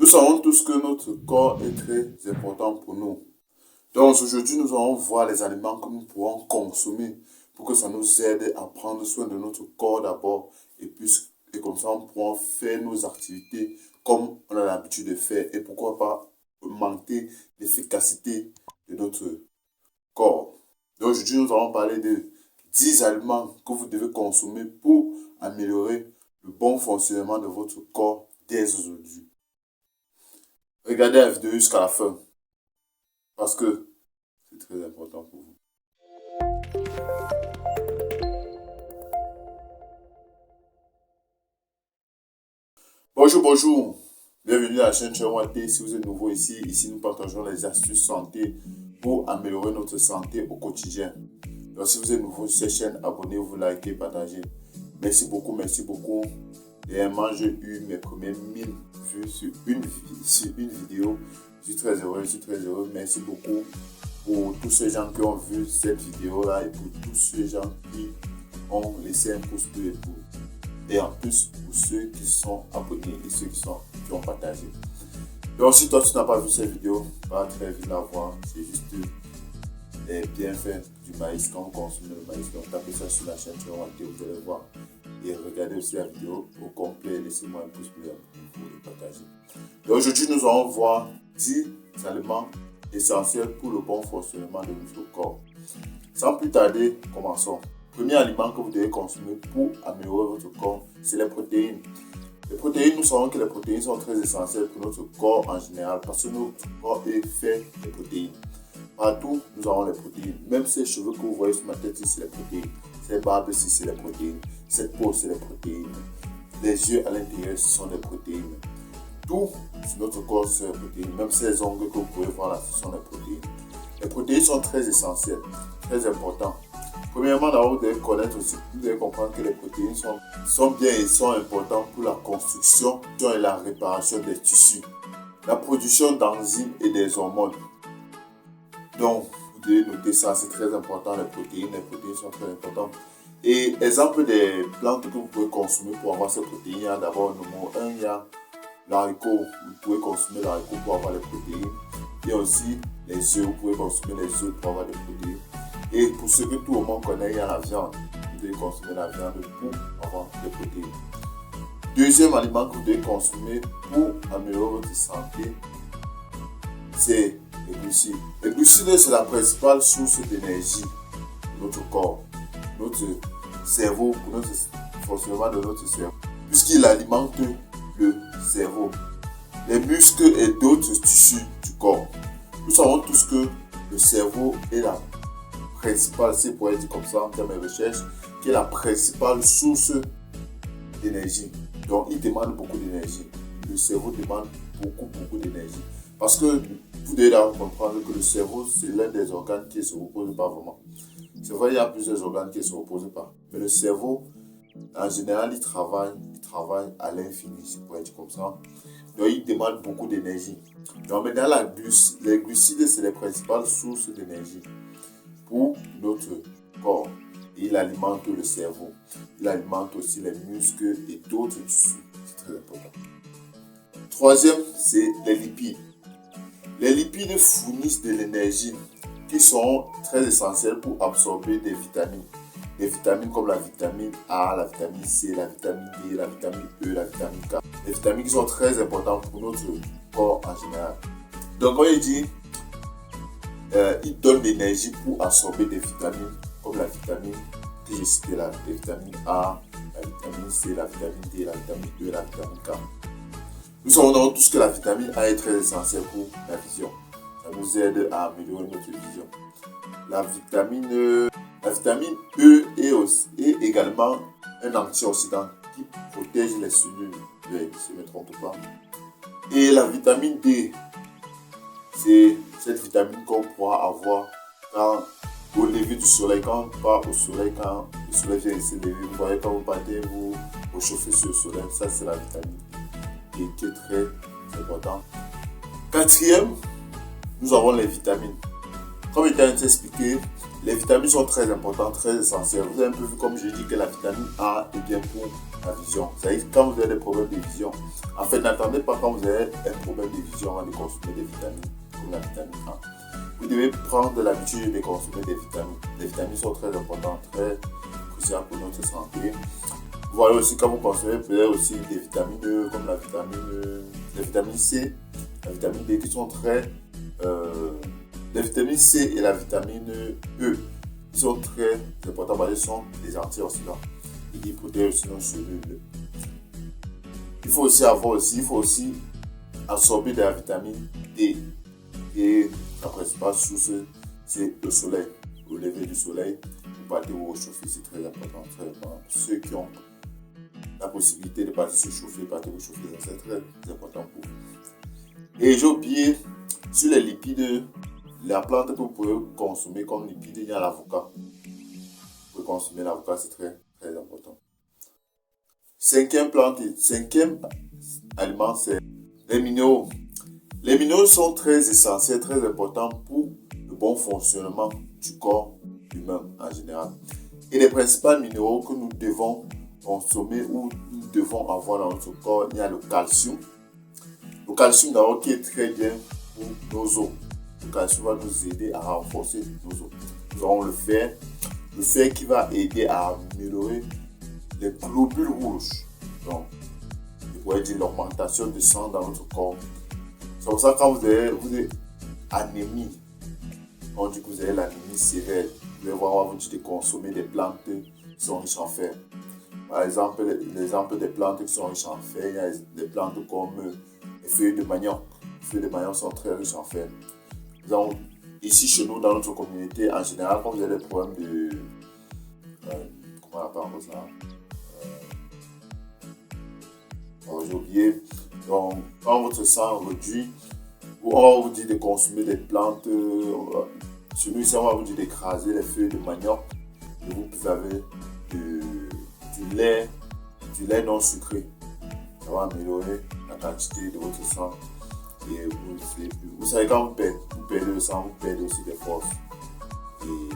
savons tous que notre corps est très important pour nous. Donc aujourd'hui, nous allons voir les aliments que nous pourrons consommer pour que ça nous aide à prendre soin de notre corps d'abord et comme ça, on pourra faire nos activités comme on a l'habitude de faire et pourquoi pas augmenter l'efficacité de notre corps. Donc aujourd'hui, nous allons parler de 10 aliments que vous devez consommer pour améliorer le bon fonctionnement de votre corps dès aujourd'hui. Regardez la vidéo jusqu'à la fin parce que c'est très important pour vous. Bonjour. Bienvenue à la chaîne Chewate. Si vous êtes nouveau ici nous partageons les astuces santé pour améliorer notre santé au quotidien. Donc si vous êtes nouveau sur cette chaîne, abonnez-vous, likez, partagez. Merci beaucoup. Dernièrement, j'ai eu mes premières 1000 vues sur une vidéo. Je suis très heureux. Merci beaucoup pour tous ces gens qui ont vu cette vidéo-là et pour tous ces gens qui ont laissé un pouce bleu et en plus pour ceux qui sont abonnés et ceux qui ont partagé. Donc si toi tu n'as pas vu cette vidéo, va très vite la voir. C'est juste les bienfaits du maïs quand on consomme le maïs. Donc tapez ça sur la chaîne Chewate, vous allez voir. Et regardez aussi la vidéo au complet. Laissez-moi un pouce bleu pour le partager. Et aujourd'hui, nous allons voir 10 aliments essentiels pour le bon fonctionnement de notre corps. Sans plus tarder, commençons. Premier aliment que vous devez consommer pour améliorer votre corps, c'est les protéines. Les protéines, nous savons que les protéines sont très essentielles pour notre corps en général parce que notre corps est fait de protéines. Partout, nous avons les protéines. Même ces cheveux que vous voyez sur ma tête, c'est les protéines. Ces barbes ici, c'est les protéines. Cette peau, c'est les protéines. Les yeux à l'intérieur, ce sont des protéines. Tout sur notre corps, c'est les protéines. Même ces ongles que vous pouvez voir là, ce sont les protéines. Les protéines sont très essentielles, très importantes. Premièrement, d'abord, vous devez connaître aussi, vous devez comprendre que les protéines sont bien et sont importantes pour la construction et la réparation des tissus, la production d'enzymes et des hormones. Donc, vous devez noter ça, c'est très important, les protéines sont très importantes. Et exemple des plantes que vous pouvez consommer pour avoir ces protéines, il y a d'abord numéro 1, il y a l'haricot. Vous pouvez consommer l'haricot pour avoir les protéines. Il y a aussi les œufs, vous pouvez consommer les œufs pour avoir des protéines. Et pour ceux que tout le monde connaît, il y a la viande. Vous devez consommer la viande pour avoir des protéines. Deuxième aliment que vous devez consommer pour améliorer votre santé, c'est les glucides. Les glucides, c'est la principale source d'énergie de notre corps, notre cerveau, pour notre fonctionnement de notre cerveau, puisqu'il alimente le cerveau, les muscles et d'autres tissus du corps. Nous savons tous que le cerveau est la principale, c'est pour être dit comme ça en termes de recherche, qui est la principale source d'énergie. Donc il demande beaucoup d'énergie. Le cerveau demande beaucoup d'énergie. Parce que vous devez d'abord comprendre que le cerveau, c'est l'un des organes qui ne se repose pas vraiment. C'est vrai, il y a plusieurs organes qui ne se reposent pas. Mais le cerveau, en général, il travaille à l'infini, c'est pour être comme ça. Donc, il demande beaucoup d'énergie. Donc, maintenant, les glucides, c'est les principales sources d'énergie pour notre corps. Et il alimente le cerveau. Il alimente aussi les muscles et d'autres tissus. C'est très important. Troisième, c'est les lipides. Les lipides fournissent de l'énergie qui sont très essentielles pour absorber des vitamines. Des vitamines comme la vitamine A, la vitamine C, la vitamine D, la vitamine E, la vitamine K. Des vitamines qui sont très importantes pour notre corps en général. Donc, comme il dit, il donne l'énergie pour absorber des vitamines comme la vitamine que j'ai citée là, les vitamines A, la vitamine C, la vitamine D, la vitamine E, la vitamine K. Nous savons donc tous que la vitamine A est très essentielle pour la vision. Ça nous aide à améliorer notre vision. La vitamine E est également un antioxydant qui protège les cellules, si je ne me trompe pas. Et la vitamine D, c'est cette vitamine qu'on pourra avoir au lever du soleil, quand on part au soleil, quand le soleil vient se lever. Vous voyez, quand vous partez, vous chauffez sur le soleil, ça c'est la vitamine D qui est très important. Quatrième, nous avons les vitamines. Comme il a été expliqué, les vitamines sont très importantes, très essentielles. Vous avez un peu vu, comme je dis, que la vitamine A est bien pour la vision. C'est-à-dire quand vous avez des problèmes de vision, en fait, n'attendez pas quand vous avez un problème de vision avant de consommer des vitamines, comme la vitamine A. Vous devez prendre l'habitude de consommer des vitamines. Les vitamines sont très importantes, très cruciales pour notre santé. Voilà aussi quand vous consommez peut-être aussi des vitamines comme la vitamine C, la vitamine D qui sont très... la vitamine C et la vitamine E qui sont très importantes parce qu'elles sont des antioxydants et qui protègent aussi nos cellules. Il faut aussi absorber de la vitamine D. Et la principale source, c'est le soleil. Au lever du soleil, vous partez vous réchauffer, c'est très important. Ceux qui ont la possibilité de partir se chauffer, partir vous chauffer, c'est très important pour vous. Et j'ai oublié, sur les lipides, la plante que vous pouvez consommer comme lipides, il y a l'avocat. Vous pouvez consommer l'avocat, c'est très, très important. Cinquième aliment, c'est les minéraux. Les minéraux sont très essentiels, très importants pour le bon fonctionnement du corps humain en général. Et les principaux minéraux que nous devons consommer ou nous devons avoir dans notre corps, il y a le calcium. Le calcium d'abord qui est très bien pour nos os. Le calcium va nous aider à renforcer nos os. Nous avons le fer qui va aider à améliorer les globules rouges. Donc, il pourrait dire l'augmentation du sang dans notre corps. C'est pour ça que quand vous avez anémie, on dit que vous avez l'anémie sévère, vous allez voir, on va vous dire de consommer des plantes qui sont riches en fer. Par exemple, l'exemple des plantes qui sont riches en fer, il y a des plantes comme les feuilles de manioc. Les feuilles de manioc sont très riches en fer. Donc, ici chez nous, dans notre communauté, en général, quand vous avez des problèmes de... comment on appelle ça? J'ai oublié. Donc, quand votre sang réduit, on va vous dire de consommer des plantes. Chez nous, ici, on va vous dire d'écraser les feuilles de manioc. Et vous avez du lait non sucré. Ça va améliorer la quantité de votre sang. Et vous savez, quand vous perdez le sang, vous perdez aussi des forces. Et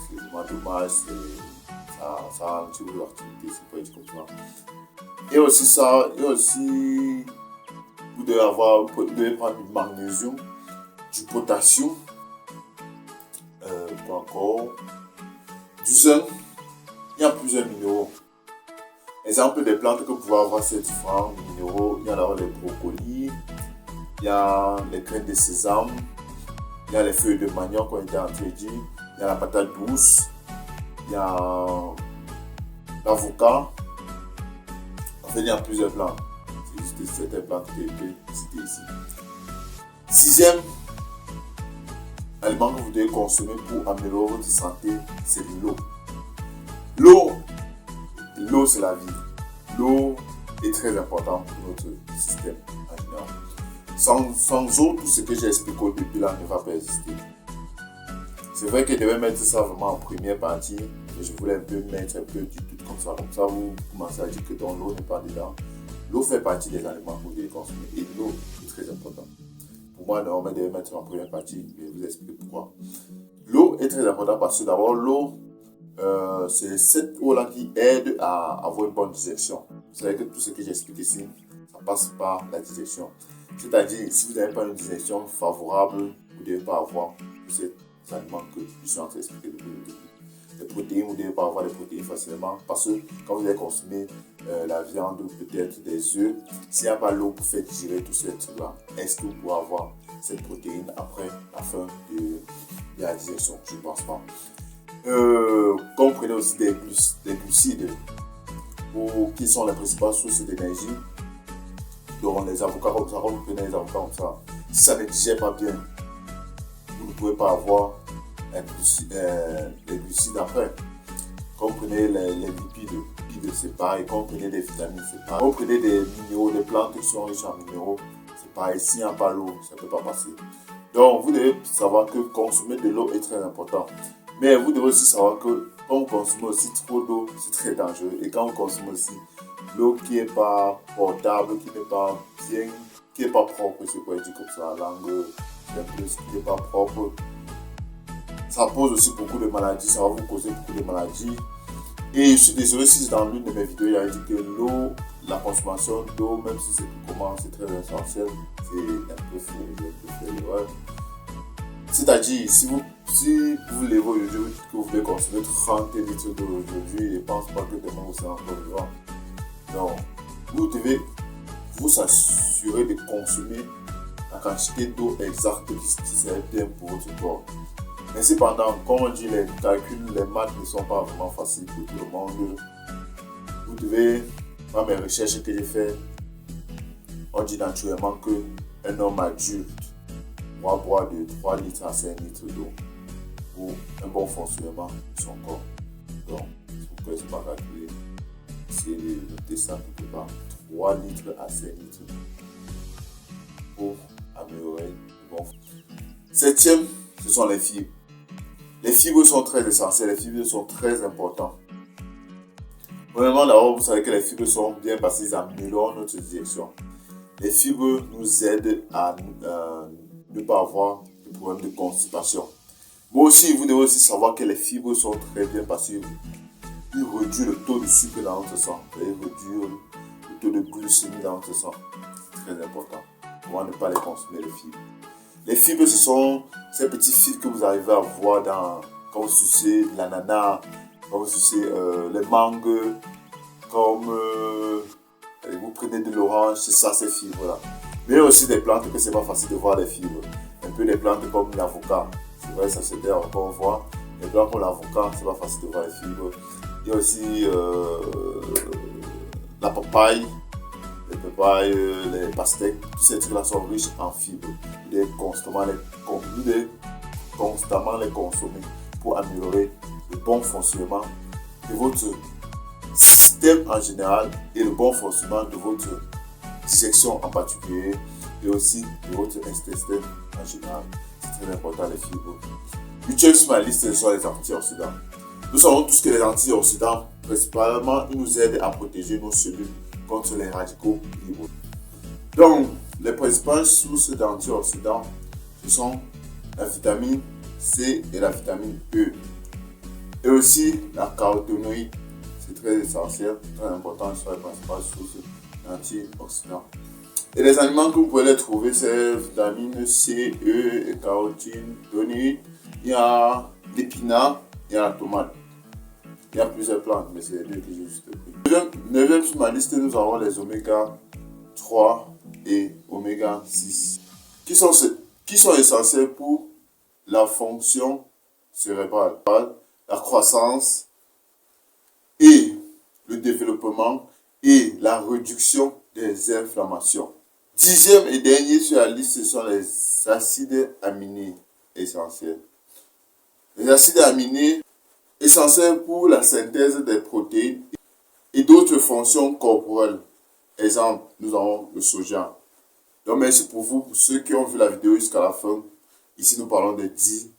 c'est vraiment dommage. Ça ralentit vos activités, c'est pas être comme ça. Et aussi, vous devez prendre du magnésium, du potassium, quoi encore, du zinc. Il y a plusieurs minéraux. Exemple des plantes que vous pouvez avoir ces différents minéraux. Il y a d'abord les brocolis, il y a les graines de sésame, il y a les feuilles de manioc, comme on a dit, il y a la patate douce, il y a l'avocat. Il y a plusieurs plantes. C'est juste certaines plantes qui ont été citées ici. Sixième aliment que vous devez consommer pour améliorer votre santé, c'est l'eau. L'eau, c'est la vie. L'eau est très importante pour notre système en général. Sans eau, tout ce que j'ai expliqué au début là ne va pas exister. C'est vrai que je devais mettre ça vraiment en première partie, mais je voulais mettre un peu du tout comme ça. Comme ça, vous commencez à dire que dans l'eau n'est pas dedans. L'eau fait partie des aliments que vous devez consommer et l'eau est très importante. Pour moi, normalement, je devais mettre en première partie, je vais vous expliquer pourquoi. L'eau est très importante parce que d'abord, l'eau, c'est cette eau-là qui aide à avoir une bonne digestion. Vous savez que tout ce que j'explique ici, ça passe par la digestion. C'est-à-dire, si vous n'avez pas une digestion favorable, vous ne devez pas avoir ces aliments que je suis en train d'expliquer depuis le début. Les protéines, vous ne devez pas avoir des protéines facilement parce que quand vous allez consommer la viande ou peut-être des œufs, s'il n'y a pas l'eau pour faire digérer tous ces trucs-là, est-ce que vous pouvez avoir cette protéine après la fin de la digestion? Je ne pense pas. Quand vous prenez aussi des glucides, qui sont les principales sources d'énergie, donc les avocats comme ça, quand vous prenez les avocats comme ça, si ça ne digère pas bien, vous ne pouvez pas avoir les glucides après. Quand vous prenez les lipides, c'est pareil. Quand vous prenez des vitamines, c'est pareil. Quand vous prenez des minéraux, des plantes qui sont riches en minéraux, c'est pareil. S'il n'y a pas l'eau, ça ne peut pas passer. Donc, vous devez savoir que consommer de l'eau est très important. Mais vous devez aussi savoir que quand vous consommez aussi trop d'eau, c'est très dangereux. Et quand vous consommez aussi l'eau qui n'est pas potable, qui n'est pas bien, qui n'est pas propre, c'est quoi dire comme ça, la langue, qui n'est pas propre, ça pose aussi beaucoup de maladies, ça va vous causer beaucoup de maladies. Et je suis désolé si dans l'une de mes vidéos, il a dit que l'eau, la consommation d'eau, même si c'est comment c'est très essentiel, c'est un peu fait. Ouais. C'est-à-dire, si vous levez aujourd'hui que vous voulez consommer 30 litres d'eau aujourd'hui, je ne pense pas que demain vous serez encore vivant. Non, vous devez vous assurer de consommer la quantité d'eau exacte qui serait bien pour votre corps. Mais cependant, comme on dit, les calculs, les maths ne sont pas vraiment faciles pour tout le monde. Vous devez, dans mes recherches que j'ai faites, on dit naturellement qu'un homme adulte doit boire de 3 litres à 5 litres d'eau pour un bon fonctionnement de son corps. Donc, si vous ne pouvez pas calculer, essayez de noter ça quelque part. 3 litres à 5 litres pour améliorer le bon fonctionnement. Septième, ce sont les fibres. Les fibres sont très essentielles, les fibres sont très importantes. Premièrement, d'abord, vous savez que les fibres sont bien parce qu'ils améliorent notre digestion. Les fibres nous aident à ne pas avoir de problème de constipation. Mais aussi, vous devez aussi savoir que les fibres sont très bien parce qu'ils réduisent le taux de sucre dans notre sang. Ils réduisent le taux de glycémie dans notre sang. C'est très important. Pour ne pas les consommer, les fibres. Les fibres, ce sont ces petits fils que vous arrivez à voir quand vous sucez l'ananas, quand vous sucez les mangues, comme vous prenez de l'orange, c'est ça, ces fibres-là. Mais il y a aussi des plantes que c'est pas facile de voir les fibres. Un peu des plantes comme l'avocat. C'est vrai, ça se terre encore voir. Les plantes comme l'avocat, c'est pas facile de voir les fibres. Il y a aussi la papaye. Les papayes, les pastèques, tous ces trucs-là sont riches en fibres. Vous devez constamment les consommer pour améliorer le bon fonctionnement de votre système en général et le bon fonctionnement de votre digestion en particulier et aussi de votre intestin en général. C'est très important les fibres. Huitième sur ma liste, ce sont les antioxydants. Nous savons tous que les antioxydants, principalement, ils nous aident à protéger nos cellules contre les radicaux libres. Donc, les principales sources d'antioxydants, ce sont la vitamine C et la vitamine E. Et aussi la caroténoïde, c'est très essentiel, très important sur les principales sources d'antioxydants. Et les aliments que vous pouvez les trouver, c'est vitamine C, E et caroténoïde. Il y a l'épinard, il y a la tomate. Il y a plusieurs plantes, mais c'est les deux que j'ai juste pris. Neuvième sur ma liste, nous avons les oméga 3 et oméga 6, qui sont essentiels pour la fonction cérébrale, la croissance et le développement et la réduction des inflammations. Dixième et dernier sur la liste, ce sont les acides aminés essentiels. Les acides aminés essentiels pour la synthèse des protéines et d'autres fonctions corporelles. Exemple, nous avons le soja. Donc merci pour vous, pour ceux qui ont vu la vidéo jusqu'à la fin. Ici, nous parlons des 10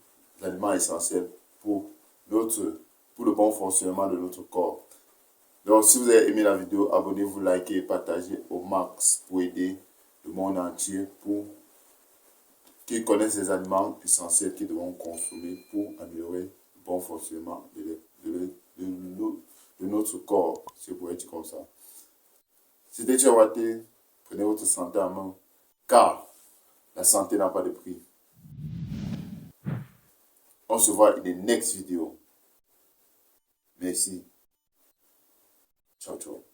aliments essentiels pour le bon fonctionnement de notre corps. Donc si vous avez aimé la vidéo, abonnez-vous, likez et partagez au max pour aider le monde entier pour qu'ils connaissent les aliments essentiels qu'ils devront consommer pour améliorer le bon fonctionnement de notre corps, si vous pouvez dire comme ça. C'était Tchawate, prenez votre santé en main, car la santé n'a pas de prix. On se voit dans the next vidéo. Merci. Ciao, ciao.